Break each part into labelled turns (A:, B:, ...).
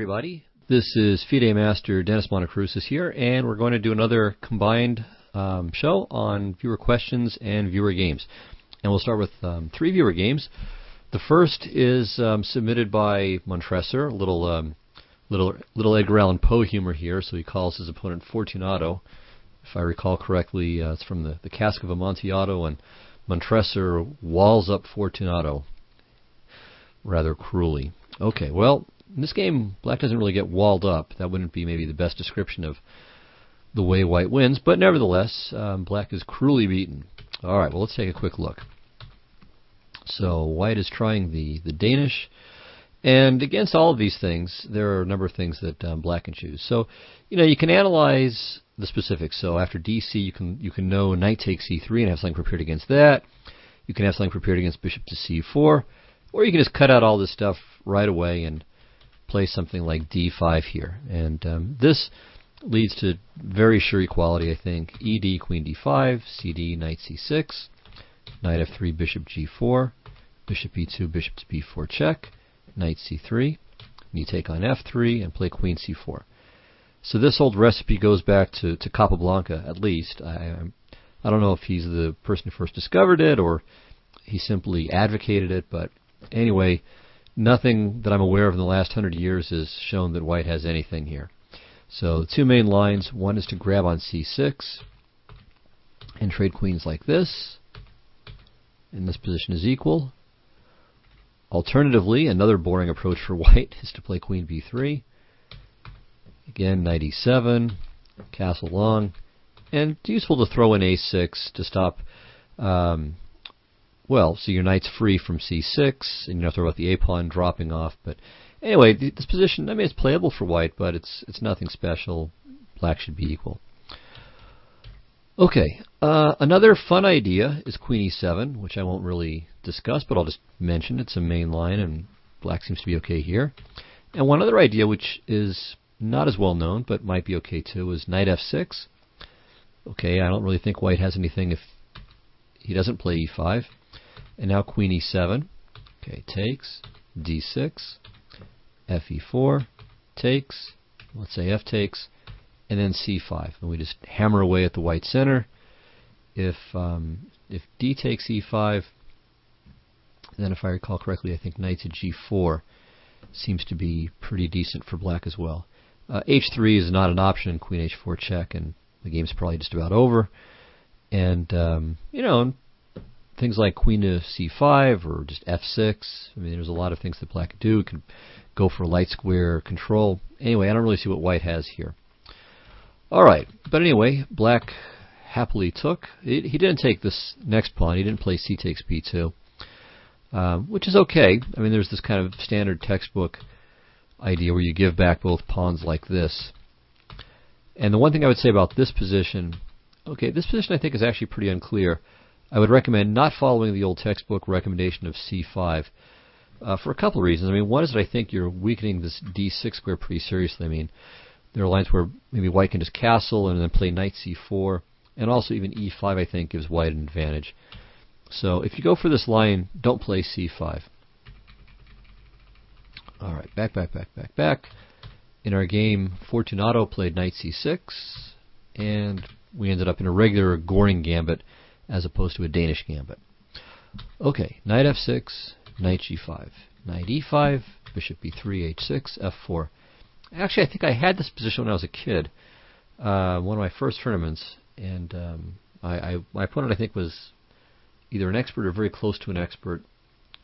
A: everybody. This is FIDE Master Dennis Monokroussos here, and we're going to do another combined show on viewer questions and viewer games. And we'll start with 3 viewer games. The first is submitted by Monokroussos, little Edgar Allan Poe humor here, so he calls his opponent Fortunato. If I recall correctly, it's from the Cask of Amontillado, and Monokroussos walls up Fortunato rather cruelly. Okay, well, in this game, black doesn't really get walled up. That wouldn't be maybe the best description of the way white wins, but nevertheless, black is cruelly beaten. Alright, well, let's take a quick look. So, white is trying the Danish, and against all of these things, there are a number of things that black can choose. So, you can analyze the specifics. So, after DC, you can know knight takes c3 and have something prepared against that. You can have something prepared against bishop to c4, or you can just cut out all this stuff right away and play something like d5 here. And this leads to very sure equality, I think. ED, queen d5, CD, knight c6, knight f3, bishop g4, bishop e2, bishop to b4 check, knight c3, and you take on f3 and play queen c4. So this old recipe goes back to Capablanca, at least. I don't know if he's the person who first discovered it or he simply advocated it, but anyway, nothing that I'm aware of in the last 100 years has shown that white has anything here. So the 2 main lines, one is to grab on c6 and trade queens like this, and this position is equal. Alternatively, another boring approach for white is to play queen b3. Again, knight e7, castle long, and it's useful to throw in a6 to stop, well, so your knight's free from c6, and you don't have to worry about the a-pawn dropping off. But anyway, this position, I mean, it's playable for white, but it's nothing special. Black should be equal. Okay, another fun idea is queen e7, which I won't really discuss, but I'll just mention. It's a main line, and black seems to be okay here. And one other idea, which is not as well known, but might be okay too, is knight f6. Okay, I don't really think white has anything if he doesn't play e5. And now queen e7, okay, takes, d6, fe4, takes, let's say f takes, and then c5. And we just hammer away at the white center. If d takes e5, then if I recall correctly, I think knight to g4 seems to be pretty decent for black as well. h3 is not an option, queen h4 check, and the game's probably just about over. And, things like queen to c5 or just f6. I mean, there's a lot of things that black could do. It could go for light square control. Anyway, I don't really see what white has here. All right, but anyway, black happily took. He didn't take this next pawn. He didn't play c takes b2, which is okay. I mean, there's this kind of standard textbook idea where you give back both pawns like this. And the one thing I would say about this position, okay, this position I think is actually pretty unclear. I would recommend not following the old textbook recommendation of c5 for a couple of reasons. I mean, one is that I think you're weakening this d6 square pretty seriously. I mean, there are lines where maybe white can just castle and then play knight c4, and also even e5 I think gives white an advantage. So if you go for this line, don't play c5. All right, back. In our game, Fortunato played knight c6, and we ended up in a regular Goring gambit as opposed to a Danish gambit. Okay, knight f6, knight g5, knight e5, bishop b3, h6, f4. Actually, I think I had this position when I was a kid, one of my first tournaments, and my opponent I think was either an expert or very close to an expert,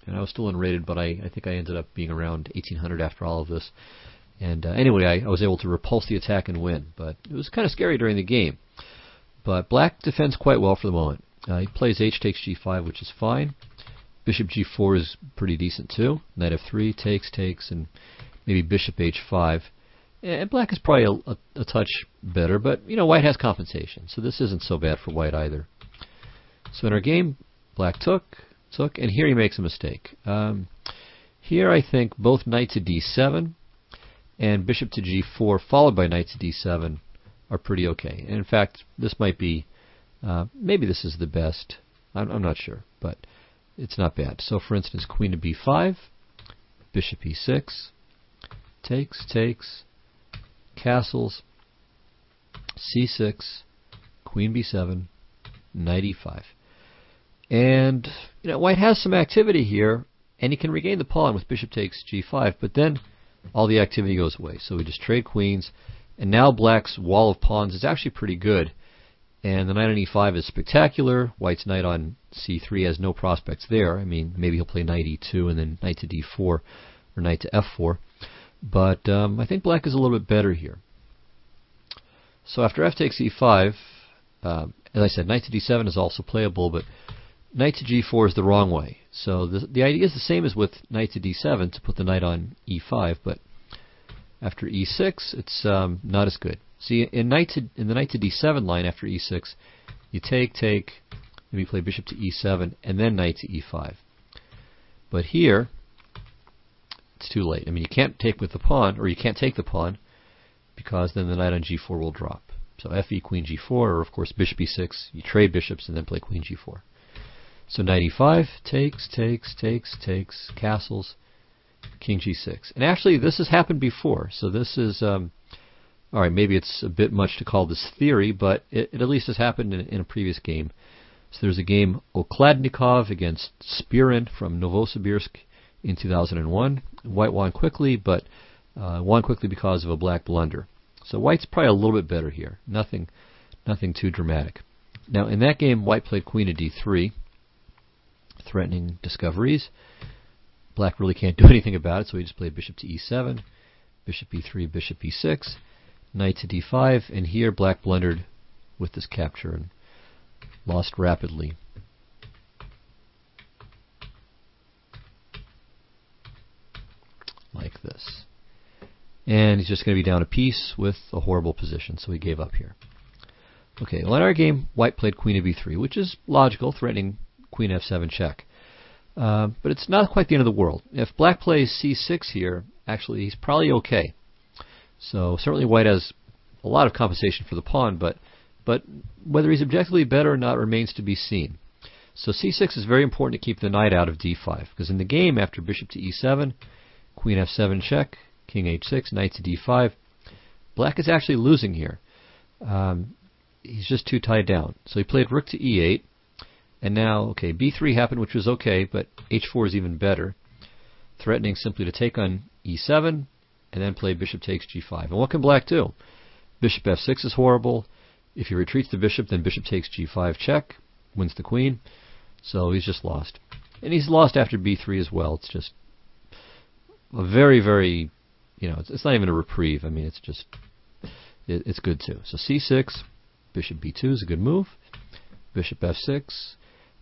A: and I was still unrated, but I think I ended up being around 1800 after all of this. And anyway, I was able to repulse the attack and win, but it was kind of scary during the game. But black defends quite well for the moment. He plays h takes g5, which is fine. Bishop g4 is pretty decent too. Knight f3, takes, and maybe bishop h5. And black is probably a touch better, but white has compensation, so this isn't so bad for white either. So in our game, black took, and here he makes a mistake. Here I think both knight to d7 and bishop to g4 followed by knight to d7 are pretty okay. And in fact, this might be maybe this is the best. I'm not sure, but it's not bad. So for instance, queen to b5, bishop e6, takes, castles, c6, queen b7, knight e5. And white has some activity here, and he can regain the pawn with bishop takes g5, but then all the activity goes away. So we just trade queens, and now black's wall of pawns is actually pretty good. And the knight on e5 is spectacular. White's knight on c3 has no prospects there. I mean, maybe he'll play knight e2 and then knight to d4 or knight to f4. But I think black is a little bit better here. So after f takes e5, as I said, knight to d7 is also playable, but knight to g4 is the wrong way. So the idea is the same as with knight to d7 to put the knight on e5, but after e6, it's not as good. See, in the knight to d7 line after e6, you take, maybe play bishop to e7, and then knight to e5. But here, it's too late. I mean, you can't take with the pawn, or you can't take the pawn, because then the knight on g4 will drop. So fe queen g4, or of course bishop e6, you trade bishops and then play queen g4. So knight e5, takes, castles, king g6. And actually, this has happened before, so this is... Alright, maybe it's a bit much to call this theory, but it at least has happened in a previous game. So there's a game Okladnikov against Spirin from Novosibirsk in 2001. White won quickly, but won quickly because of a black blunder. So white's probably a little bit better here. Nothing too dramatic. Now in that game, white played queen to d3, threatening discoveries. Black really can't do anything about it, so he just played bishop to e7, bishop e3, bishop e6. Knight to d5, and here black blundered with this capture and lost rapidly. Like this. And he's just going to be down a piece with a horrible position, so he gave up here. Okay, well in our game, white played queen to b3, which is logical, threatening queen f7 check. But it's not quite the end of the world. If black plays c6 here, actually he's probably okay. So certainly white has a lot of compensation for the pawn, but whether he's objectively better or not remains to be seen. So c6 is very important to keep the knight out of d5, because in the game after bishop to e7, queen f7 check, king h6, knight to d5, black is actually losing here. He's just too tied down. So he played rook to e8, and now, okay, b3 happened, which was okay, but h4 is even better, threatening simply to take on e7, and then play bishop takes g5. And what can black do? Bishop f6 is horrible. If he retreats the bishop, then bishop takes g5 check, wins the queen. So he's just lost. And he's lost after b3 as well. It's just a very, very, it's not even a reprieve. I mean, it's just, it's good too. So c6, bishop b2 is a good move. Bishop f6,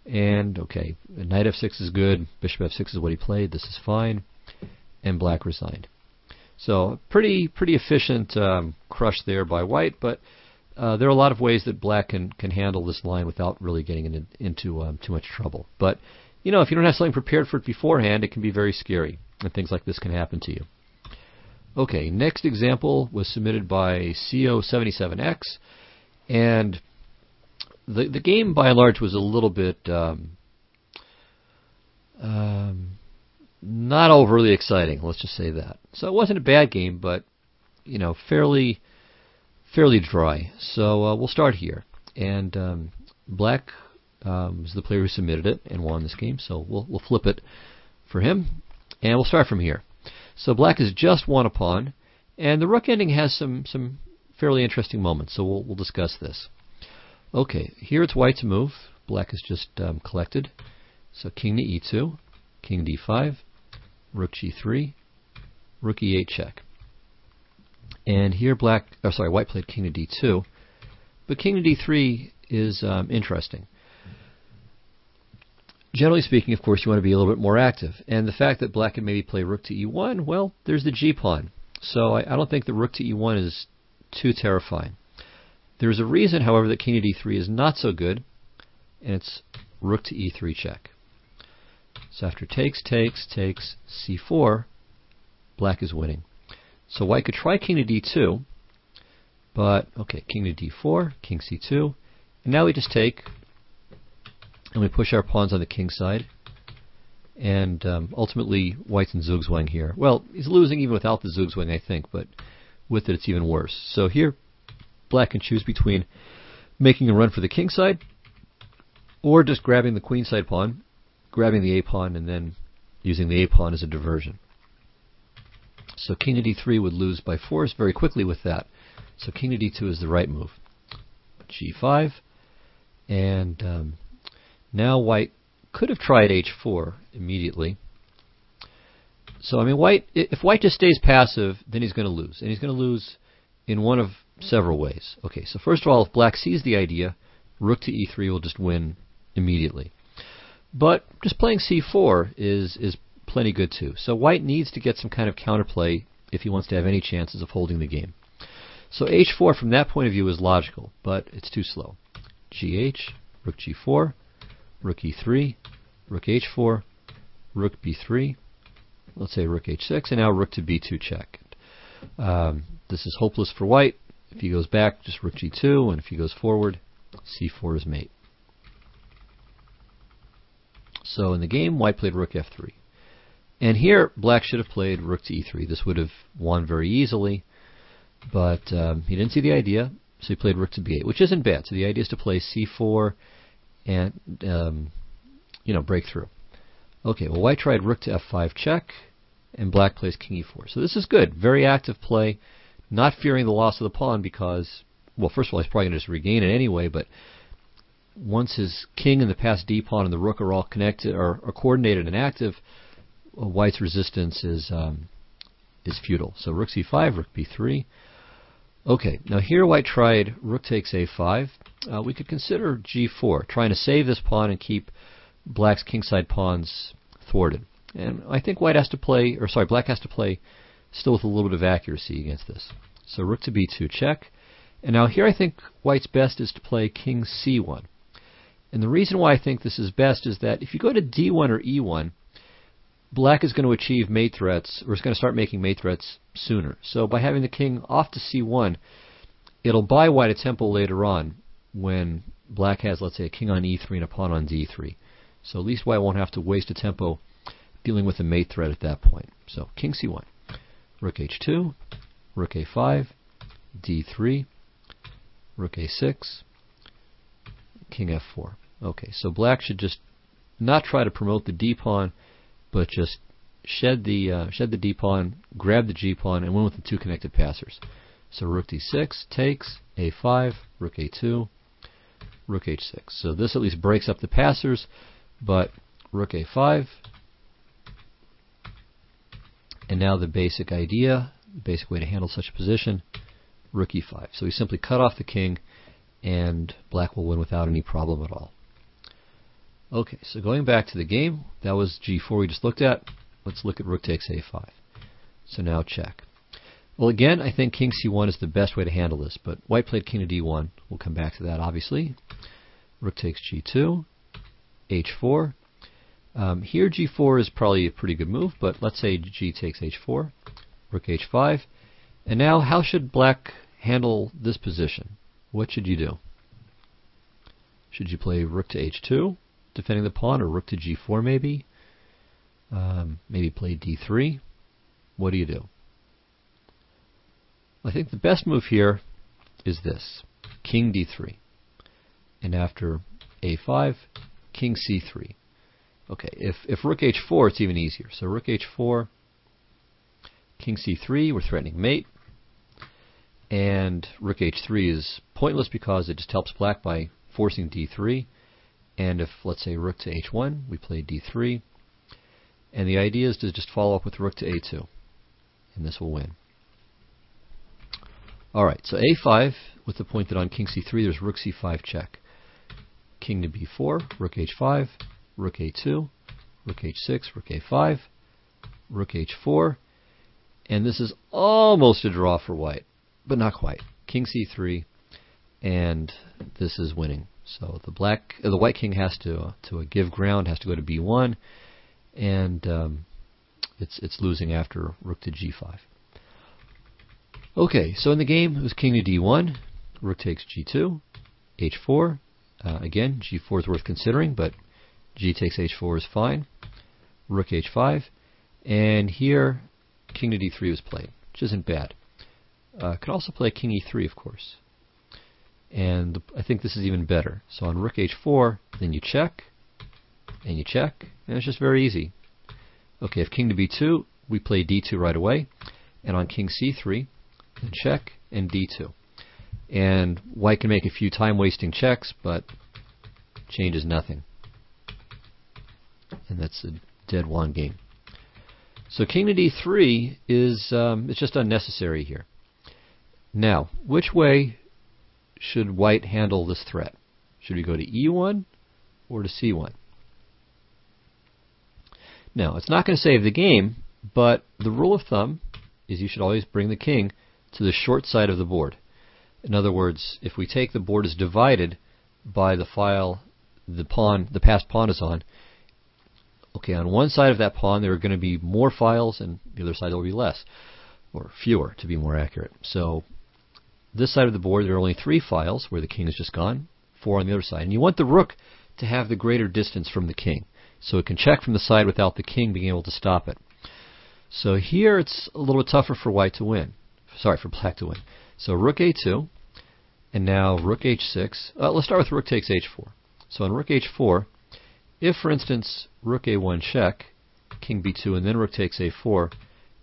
A: and okay, knight f6 is good. Bishop f6 is what he played. This is fine. And black resigned. So pretty efficient crush there by white, but there are a lot of ways that black can handle this line without really getting into too much trouble. But if you don't have something prepared for it beforehand, it can be very scary, and things like this can happen to you. Okay, next example was submitted by CO77X, and the game by and large was a little bit not overly exciting, let's just say that. So it wasn't a bad game, but fairly dry. So we'll start here. And black is the player who submitted it and won this game, so we'll flip it for him. And we'll start from here. So black has just won a pawn, and the rook ending has some fairly interesting moments, so we'll discuss this. Okay, here it's white's move. Black has just collected. So king to e2, king d5, rook g3, rook e8 check. And here white played king to d2, but king to d3 is interesting. Generally speaking, of course, you want to be a little bit more active. And the fact that black can maybe play rook to e1, well, there's the g-pawn. So I don't think the rook to e1 is too terrifying. There's a reason, however, that king to d3 is not so good, and it's rook to e3 check. So after takes, c4, black is winning. So white could try king to d2, but, okay, king to d4, king c2, and now we just take, and we push our pawns on the king side, And ultimately, white's in Zugzwang here. Well, he's losing even without the Zugzwang, I think, but with it, it's even worse. So here, black can choose between making a run for the king side, or just grabbing the queen side pawn, grabbing the a pawn, and then using the a pawn as a diversion. So king to d3 would lose by force very quickly with that. So king to d2 is the right move. g5, and now white could have tried h4 immediately. So I mean, if white just stays passive, then he's going to lose, and he's going to lose in one of several ways. Okay, so first of all, if black sees the idea, rook to e3 will just win immediately. But just playing c4 is plenty good too. So white needs to get some kind of counterplay if he wants to have any chances of holding the game. So h4 from that point of view is logical, but it's too slow. Gh, rook g4, rook e3, rook h4, rook b3, let's say rook h6, and now rook to b2 check. This is hopeless for white. If he goes back, just rook g2, and if he goes forward, c4 is mate. So in the game, white played rook f3. And here, black should have played rook to e3. This would have won very easily, but he didn't see the idea, so he played rook to b8, which isn't bad. So the idea is to play c4 and, break through. Okay, well, white tried rook to f5 check, and black plays king e4. So this is good. Very active play, not fearing the loss of the pawn because, well, first of all, he's probably going to just regain it anyway, but once his king and the passed d pawn and the rook are all connected, or are coordinated and active, white's resistance is futile. So rook c5, rook b3. Okay, now here white tried rook takes a5. We could consider g4, trying to save this pawn and keep black's kingside pawns thwarted. And I think black has to play still with a little bit of accuracy against this. So rook to b2 check. And now here I think white's best is to play king c1. And the reason why I think this is best is that if you go to d1 or e1, black is going to achieve mate threats, or is going to start making mate threats sooner. So by having the king off to c1, it'll buy white a tempo later on when black has, let's say, a king on e3 and a pawn on d3. So at least white won't have to waste a tempo dealing with a mate threat at that point. So king c1, rook h2, rook a5, d3, rook a6, king f4. Okay, so black should just not try to promote the d pawn, but just shed the d pawn, grab the g pawn, and win with the two connected passers. So rook d6 takes, a5, rook a2, rook h6. So this at least breaks up the passers, but rook a5, and now the basic idea, the basic way to handle such a position, rook e5. So we simply cut off the king, and black will win without any problem at all. Okay, so going back to the game, that was g4 we just looked at. Let's look at rook takes a5. So now check. Well, again, I think king c1 is the best way to handle this, but white played king to d1. We'll come back to that, obviously. Rook takes g2, h4. Here g4 is probably a pretty good move, but let's say g takes h4, rook h5. And now, how should black handle this position? What should you do? Should you play rook to h2, defending the pawn, or rook to g4 maybe? Maybe play d3. What do you do? I think the best move here is this, king d3. And after a5, king c3. Okay, if rook h4, it's even easier. So rook h4, king c3, we're threatening mate. And rook h3 is pointless because it just helps black by forcing d3. And if, let's say, rook to h1, we play d3. And the idea is to just follow up with rook to a2. And this will win. Alright, so a5, with the point that on king c3, there's rook c5 check. King to b4, rook h5, rook a2, rook h6, rook a5, rook h4. And this is almost a draw for white, but not quite. King c3, and this is winning. So the white king has to give ground, has to go to b1, and it's losing after rook to g5. Okay, so in the game, it was king to d1, rook takes g2, h4. Again, g4 is worth considering, but g takes h4 is fine. rook h5, and here king to d3 was played, which isn't bad. Could also play king e3, of course. And I think this is even better. So on rook h4, then you check, and you check, and it's just very easy. Okay, if king to b2, we play d2 right away, and on king c3, then check, and d2. And white can make a few time-wasting checks, but changes nothing. And that's a dead won game. So king to d3 is it's just unnecessary here. Now, which way should white handle this threat? Should we go to e1 or to c1? Now, it's not going to save the game, but the rule of thumb is you should always bring the king to the short side of the board. In other words, if we take the board as divided by the file the passed pawn is on, okay, on one side of that pawn there are going to be more files, and the other side there will be less, or fewer to be more accurate. So this side of the board there are only 3 files where the king has just gone, 4 on the other side. And you want the rook to have the greater distance from the king, so it can check from the side without the king being able to stop it. So here it's a little bit tougher for white to win. Sorry, for black to win. So rook a2, and now rook h6. Let's start with rook takes h4. So on rook h4, if, for instance, rook a1 check, king b2, and then rook takes a4,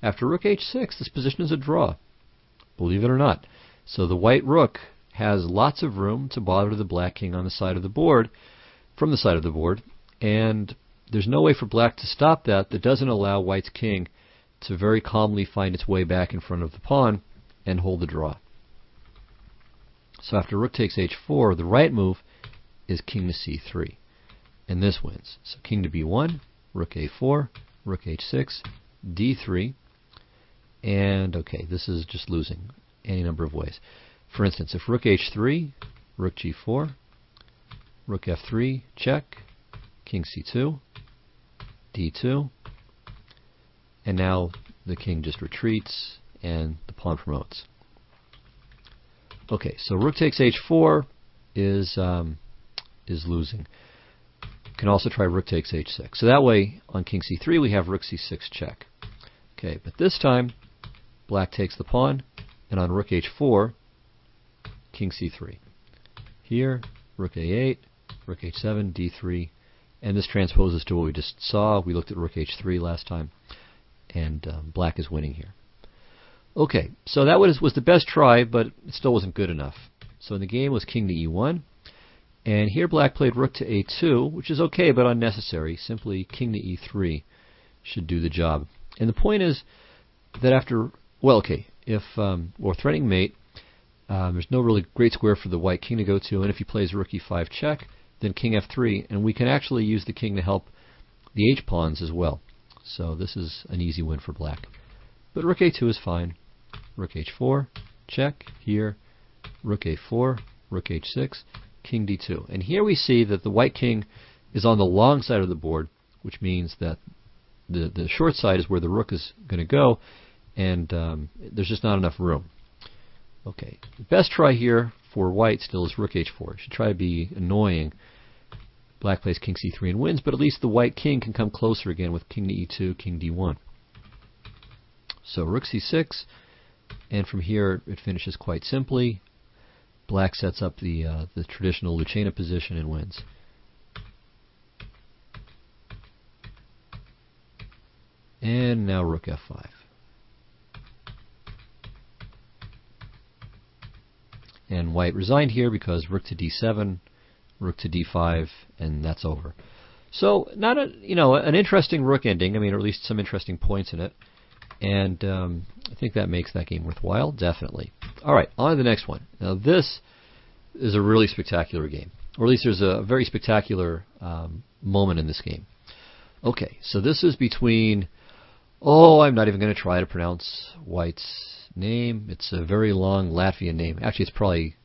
A: after rook h6, this position is a draw, believe it or not. So the white rook has lots of room to bother the black king on the side of the board, from the side of the board, and there's no way for black to stop that doesn't allow white's king to very calmly find its way back in front of the pawn and hold the draw. So after rook takes h4, the right move is king to c3, and this wins. So king to b1, rook a4, rook h6, d3, and okay, this is just losing any number of ways. For instance, if rook h3, rook g4, rook f3, check, king c2, d2, and now the king just retreats and the pawn promotes. Okay, so rook takes h4 is losing. You can also try rook takes h6. So that way, on king c3, we have rook c6 check. Okay, but this time, black takes the pawn, and on rook h4, king c3. Here, rook a8, rook h7, d3, and this transposes to what we just saw. We looked at rook h3 last time, and black is winning here. Okay, so that was the best try, but it still wasn't good enough. So the game was king to e1, and here black played rook to a2, which is okay but unnecessary. Simply king to e3 should do the job. And the point is that after, well, okay, if we're threatening mate, there's no really great square for the white king to go to, and if he plays rook e5 check, then king f3, and we can actually use the king to help the h-pawns as well. So this is an easy win for black. But rook a2 is fine. Rook h4, check, here, rook a4, rook h6, king d2. And here we see that the white king is on the long side of the board, which means that the short side is where the rook is going to go, and there's just not enough room. Okay, the best try here for white still is rook h4. Should try to be annoying. Black plays king c3 and wins, but at least the white king can come closer again with king to e2, king d1. So rook c6, and from here it finishes quite simply. Black sets up the traditional Lucena position and wins. And now rook f5. And white resigned here because rook to d7, rook to d5, and that's over. So not an interesting rook ending. I mean, or at least some interesting points in it. And I think that makes that game worthwhile, definitely. All right, on to the next one. Now this is a really spectacular game, or at least there's a very spectacular moment in this game. Okay, so this is between, I'm not even going to try to pronounce white's name. It's a very long Latvian name. Actually, it's probably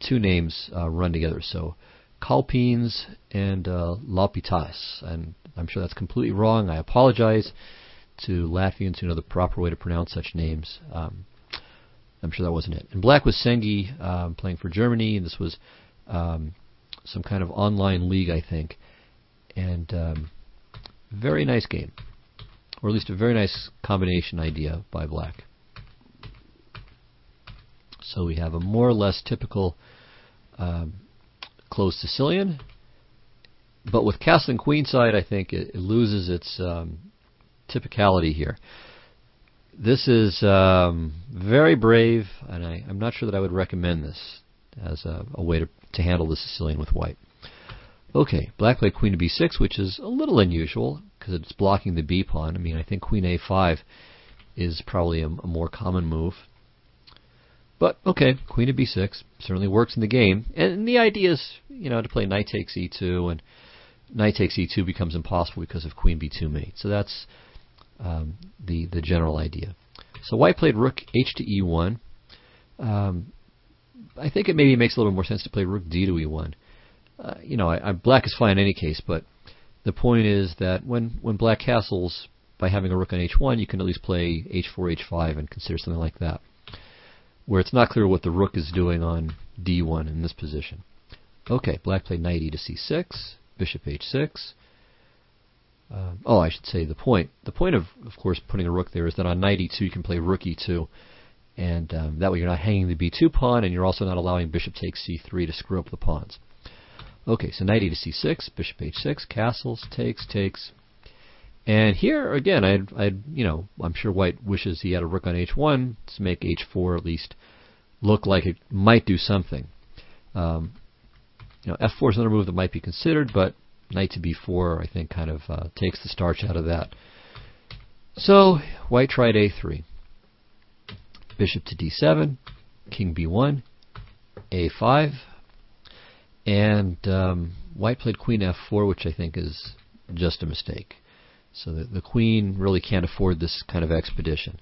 A: 2 names run together. So Kalpīns and Laupitas, and I'm sure that's completely wrong. I apologize to Latvians who know the proper way to pronounce such names. I'm sure that wasn't it. And black was Sengi, playing for Germany, and this was some kind of online league, I think. And Very nice game, or at least a very nice combination idea by black. So we have a more or less typical closed Sicilian, but with castle and queenside, I think it loses its typicality here. This is very brave, and I'm not sure that I would recommend this as a way to handle the Sicilian with white. Okay, black played queen to b6, which is a little unusual because it's blocking the b pawn. I mean, I think queen a5 is probably a more common move. But okay, queen to b6 certainly works in the game. And the idea is, to play knight takes e2, and knight takes e2 becomes impossible because of queen b2 mate. So that's the general idea. So white played rook h to e1. I think it maybe makes a little more sense to play rook d to e1. Black is fine in any case, but the point is that when black castles by having a rook on h1, you can at least play h4, h5 and consider something like that, where it's not clear what the rook is doing on d1 in this position. Okay, black played knight e to c6, bishop h6. I should say the point. The point of course, putting a rook there is that on knight e2 you can play rook e2, and that way you're not hanging the b2 pawn, and you're also not allowing bishop takes c3 to screw up the pawns. Okay, so knight e to c6, bishop h6, castles, takes. And here, again, I'm sure white wishes he had a rook on h1 to make h4 at least look like it might do something. F4 is another move that might be considered, but knight to b4, I think, kind of takes the starch out of that. So, white tried a3. Bishop to d7, king b1, a5, and white played queen f4, which I think is just a mistake. So the queen really can't afford this kind of expedition.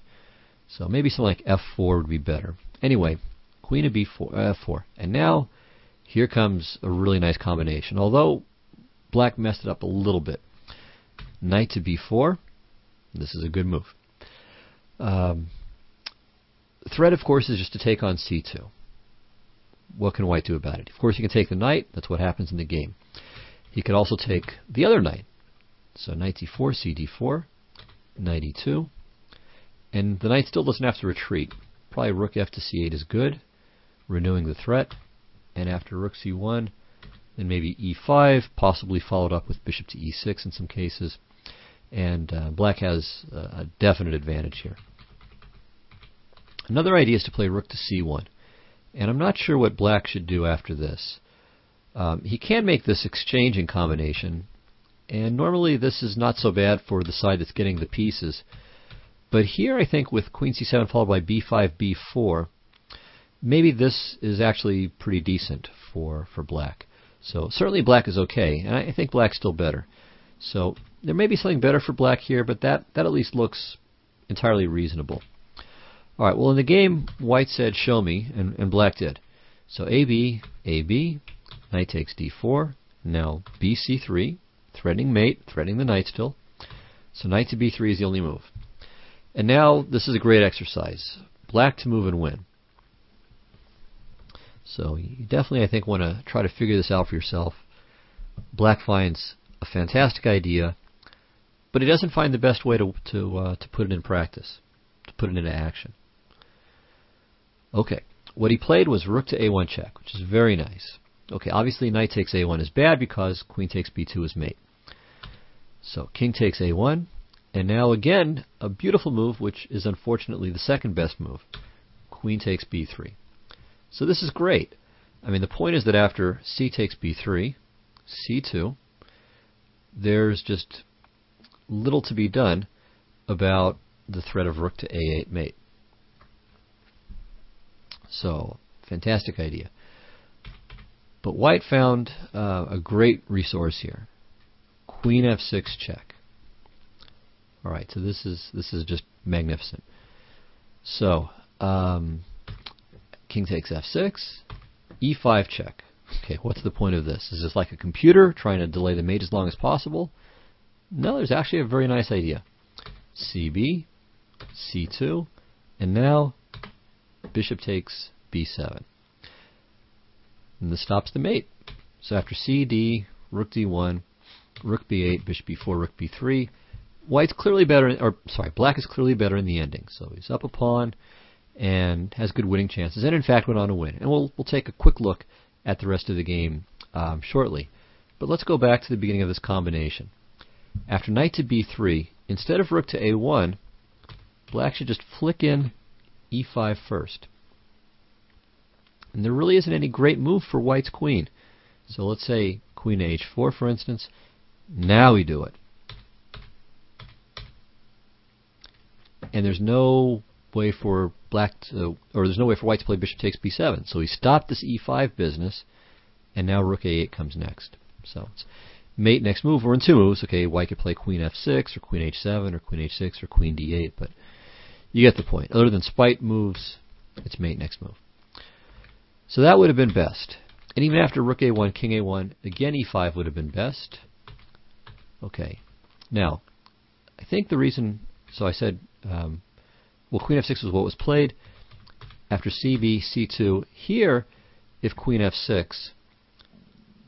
A: So maybe something like f4 would be better. Anyway, queen to b4, f4. And now, here comes a really nice combination. Although black messed it up a little bit. Knight to b4. This is a good move. Threat, of course, is just to take on c2. What can white do about it? Of course, he can take the knight. That's what happens in the game. He could also take the other knight. So knight d4, cd4, knight e2. And the knight still doesn't have to retreat. Probably rook f to c8 is good, renewing the threat. And after rook c1, then maybe e5, possibly followed up with bishop to e6 in some cases. And black has a definite advantage here. Another idea is to play rook to c1. And I'm not sure what black should do after this. He can make this exchanging combination, and normally this is not so bad for the side that's getting the pieces. But here I think with queen c7 followed by b5, b4, maybe this is actually pretty decent for black. So certainly black is okay, and I think black's still better. So there may be something better for black here, but that at least looks entirely reasonable. All right, well, in the game, white said, show me, and black did. So AB, knight takes d4, now bc3, threatening mate, threatening the knight still. So knight to b3 is the only move. And now, this is a great exercise. Black to move and win. So you definitely, I think, want to try to figure this out for yourself. Black finds a fantastic idea, but he doesn't find the best way to put it in practice, to put it into action. Okay, what he played was rook to a1 check, which is very nice. Okay, obviously knight takes a1 is bad because queen takes b2 is mate. So king takes a1, and now again, a beautiful move, which is unfortunately the second best move. Queen takes b3. So this is great. I mean, the point is that after c takes b3, c2, there's just little to be done about the threat of rook to a8 mate. So, fantastic idea. But white found a great resource here. Queen f6 check. All right, so this is just magnificent. So, king takes f6, e5 check. Okay, what's the point of this? Is this like a computer trying to delay the mate as long as possible? No, there's actually a very nice idea. cb, c2, and now bishop takes b7. And this stops the mate. So after cd, rook d1, rook b8, bishop b4, rook b3. White's clearly better, black is clearly better in the ending. So he's up a pawn and has good winning chances, and in fact went on to win. And we'll take a quick look at the rest of the game shortly. But let's go back to the beginning of this combination. After knight to b3, instead of rook to a1, black should just flick in e5 first. And there really isn't any great move for white's queen. So let's say queen to h4, for instance. Now we do it. And there's no way for there's no way for white to play bishop takes b7. So he stopped this e5 business, and now rook a8 comes next. So it's mate next move. We're in two moves. Okay, white could play queen f6 or queen h7 or queen h6 or queen d8, but you get the point. Other than spite moves, it's mate next move. So that would have been best. And even after rook a1, king a1, again e5 would have been best. Okay. Now, I think the reason, so I said, well, queen f6 was what was played. After cb, c2. Here, if queen f6,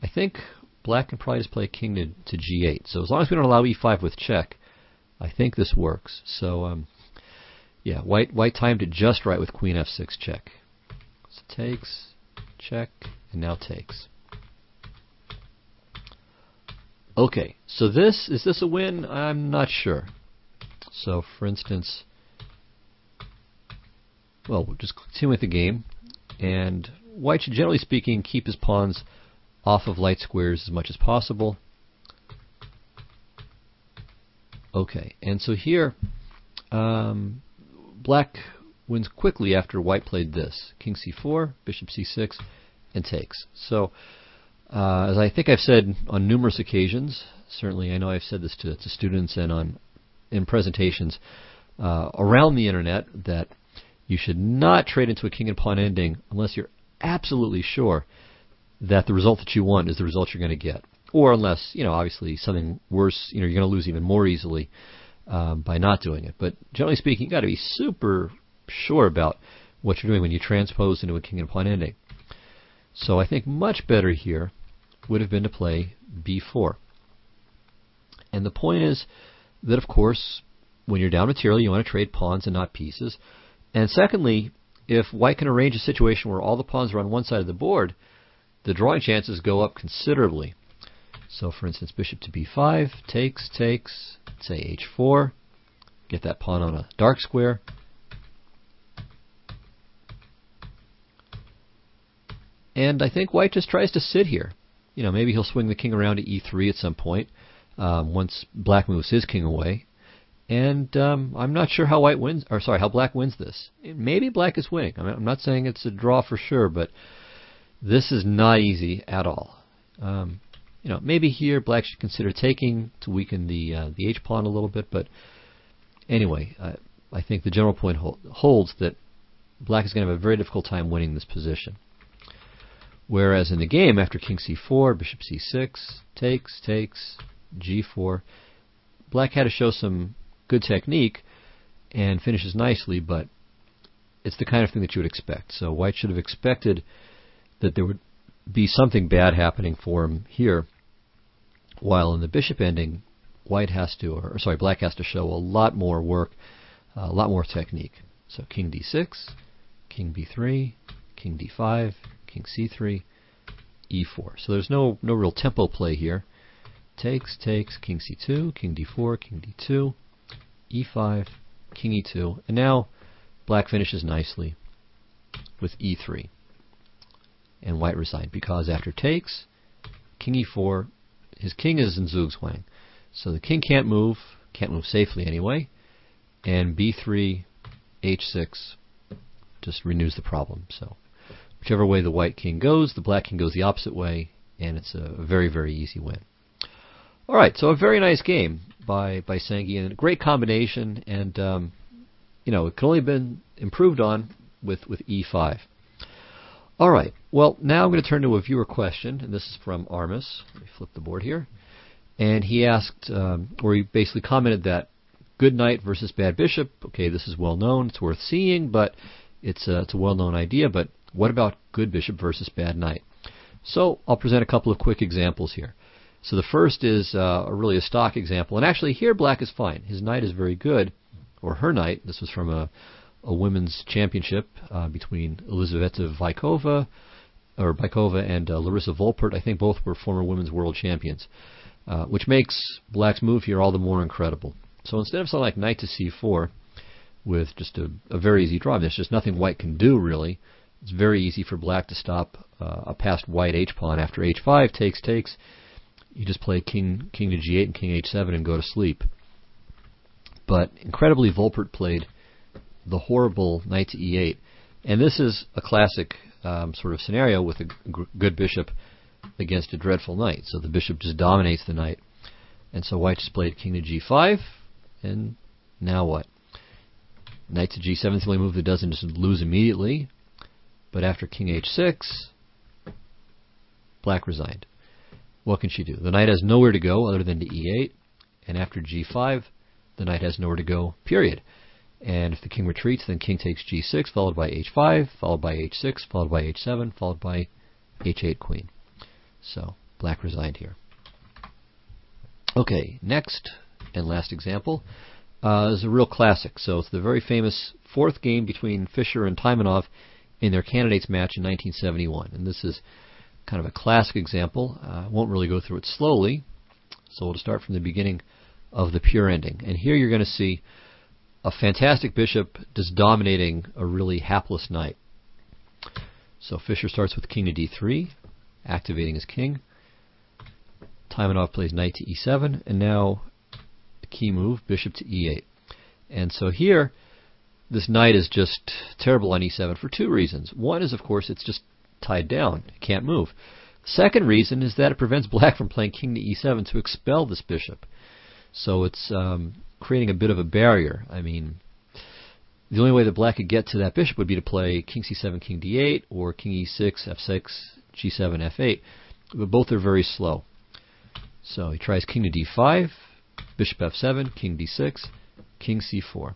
A: I think black can probably just play king to g8. So as long as we don't allow e5 with check, I think this works. So, yeah, white timed it just right with queen f6 check. So takes, check, and now takes. Okay, so is this a win? I'm not sure. So, for instance, well, we'll just continue with the game, and white should, generally speaking, keep his pawns off of light squares as much as possible. Okay, and so here, black wins quickly after white played this. King c4, bishop c6, and takes. So, as I think I've said on numerous occasions, certainly I know I've said this to students and in presentations around the internet, that you should not trade into a king and pawn ending unless you're absolutely sure that the result that you want is the result you're going to get. Or unless, obviously something worse, you're going to lose even more easily by not doing it. But generally speaking, you've got to be super sure about what you're doing when you transpose into a king and pawn ending. So I think much better here would have been to play b4. And the point is that, of course, when you're down material, you want to trade pawns and not pieces. And secondly, if white can arrange a situation where all the pawns are on one side of the board, the drawing chances go up considerably. So, for instance, bishop to b5, takes, say h4, get that pawn on a dark square. And I think white just tries to sit here. Maybe he'll swing the king around to e3 at some point, once black moves his king away. And I'm not sure how how black wins this. Maybe black is winning. I'm not saying it's a draw for sure, but this is not easy at all. Maybe here black should consider taking to weaken the h pawn a little bit, but anyway, I think the general point holds that black is going to have a very difficult time winning this position. Whereas in the game, after king c4, bishop c6, takes, g4, black had to show some good technique and finishes nicely, but it's the kind of thing that you would expect. So white should have expected that there would be something bad happening for him here, while in the bishop ending, black has to show a lot more work, a lot more technique. So king d6, king b3, king d5, king c3, e4. So there's no real tempo play here. Takes, king c2, king d4, king d2, e5, king e2, and now black finishes nicely with e3. And white resigned because after takes, king e4, his king is in zugzwang. So the king can't move safely anyway, and b3, h6 just renews the problem. So whichever way the white king goes, the black king goes the opposite way, and it's a very, very easy win. All right, so a very nice game by Sanghi, and a great combination, and it could only have been improved on with e5. All right, well, now I'm going to turn to a viewer question, and this is from Armis. Let me flip the board here. And he asked, or he basically commented that good knight versus bad bishop, okay, this is well known, it's worth seeing, but it's a well-known idea, but what about good bishop versus bad knight? So I'll present a couple of quick examples here. So the first is really a stock example. And actually here black is fine. His knight is very good, or her knight. This was from a women's championship between Elizaveta Bykova and Larissa Volpert. I think both were former women's world champions, which makes black's move here all the more incredible. So instead of something like knight to c4 with just a very easy draw, there's just nothing white can do really. It's very easy for black to stop a passed white h-pawn after h5 takes. You just play king to g8 and king h7 and go to sleep. But incredibly, Volpert played the horrible knight to e8, and this is a classic sort of scenario with a good bishop against a dreadful knight. So the bishop just dominates the knight, and so white just played king to g5, and now what? Knight to g7 is the only move that doesn't just lose immediately, but after king h6, black resigned. What can she do? The knight has nowhere to go other than to e8, and after g5, the knight has nowhere to go, period. And if the king retreats, then king takes g6, followed by h5, followed by h6, followed by h7, followed by h8 queen. So black resigned here. Okay, next and last example is a real classic. So it's the very famous fourth game between Fischer and Taimanov in their candidates match in 1971. And this is kind of a classic example. I won't really go through it slowly, so we'll start from the beginning of the pure ending. And here you're going to see a fantastic bishop just dominating a really hapless knight. So Fischer starts with king to d3, activating his king. Taimanov plays knight to e7, and now the key move, bishop to e8. And so here, this knight is just terrible on e7 for two reasons. One is, of course, it's just tied down. It can't move. The second reason is that it prevents black from playing king to e7 to expel this bishop. So it's creating a bit of a barrier. I mean, the only way that black could get to that bishop would be to play king c7, king d8, or king e6, f6, g7, f8. But both are very slow. So he tries king to d5, bishop f7, king d6, king c4.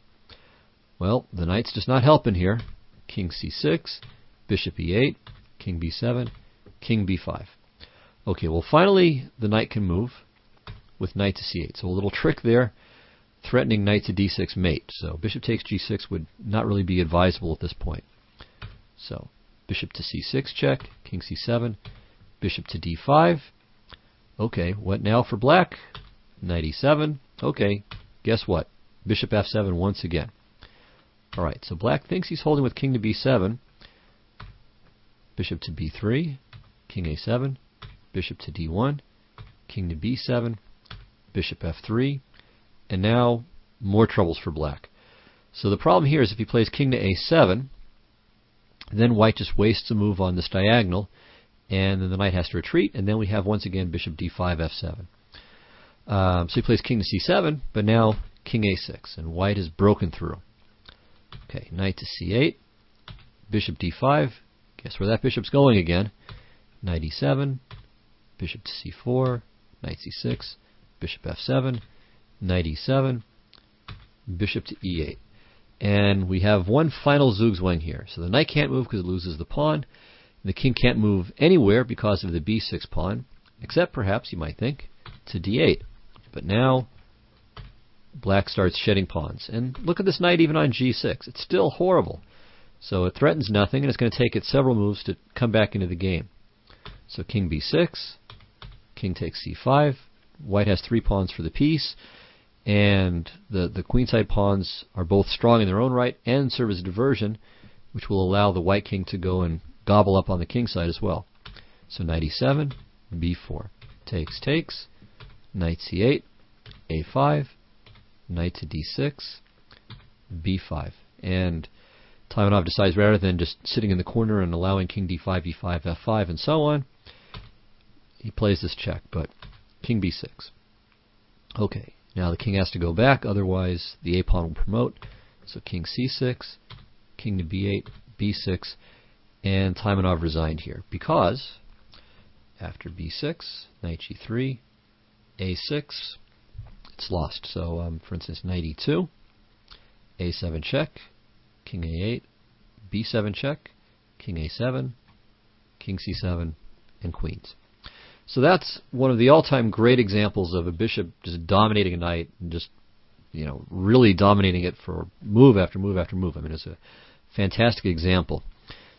A: Well, the knight's just not helping here. King c6, bishop e8, king b7, king b5. Okay, well finally the knight can move with knight to c8. So a little trick there, threatening knight to d6 mate. So bishop takes g6 would not really be advisable at this point. So bishop to c6 check, king c7, bishop to d5. Okay, what now for black? Knight e7. Okay, guess what? Bishop f7 once again. Alright, so black thinks he's holding with king to b7. Bishop to b3, king a7, bishop to d1, king to b7, bishop f3, and now more troubles for black. So the problem here is if he plays king to a7, then white just wastes a move on this diagonal, and then the knight has to retreat, and then we have once again bishop d5, f7. So he plays king to c7, but now king a6, and white is broken through. Okay, knight to c8, bishop d5. Guess where that bishop's going again? Knight e7, bishop to c4, knight c6, bishop f7, knight e7, bishop to e8. And we have one final zugzwang here. So the knight can't move because it loses the pawn. The king can't move anywhere because of the b6 pawn, except perhaps, you might think, to d8. But now black starts shedding pawns. And look at this knight even on g6. It's still horrible. So it threatens nothing, and it's going to take it several moves to come back into the game. So king b6, king takes c5. White has 3 pawns for the piece, and the queenside pawns are both strong in their own right and serve as a diversion, which will allow the white king to go and gobble up on the king side as well. So knight e7, b4, takes, knight c8, a5, knight to d6, b5. And Taimanov decides rather than just sitting in the corner and allowing king d5, e5, f5, and so on, he plays this check, but king b6. Okay, now the king has to go back, otherwise the a-pawn will promote. So king c6, king to b8, b6, and Taimanov resigned here because after b6, knight g3, a6, it's lost. So, for instance, knight e2, a7 check, king a8, b7 check, king a7, king c7, and queens. So that's one of the all-time great examples of a bishop just dominating a knight and just, really dominating it for move after move after move. I mean, it's a fantastic example.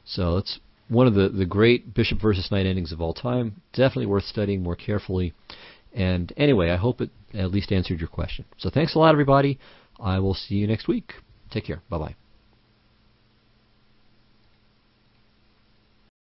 A: So it's one of the great bishop versus knight endings of all time. Definitely worth studying more carefully. And anyway, I hope it at least answered your question. So thanks a lot, everybody. I will see you next week. Take care. Bye-bye.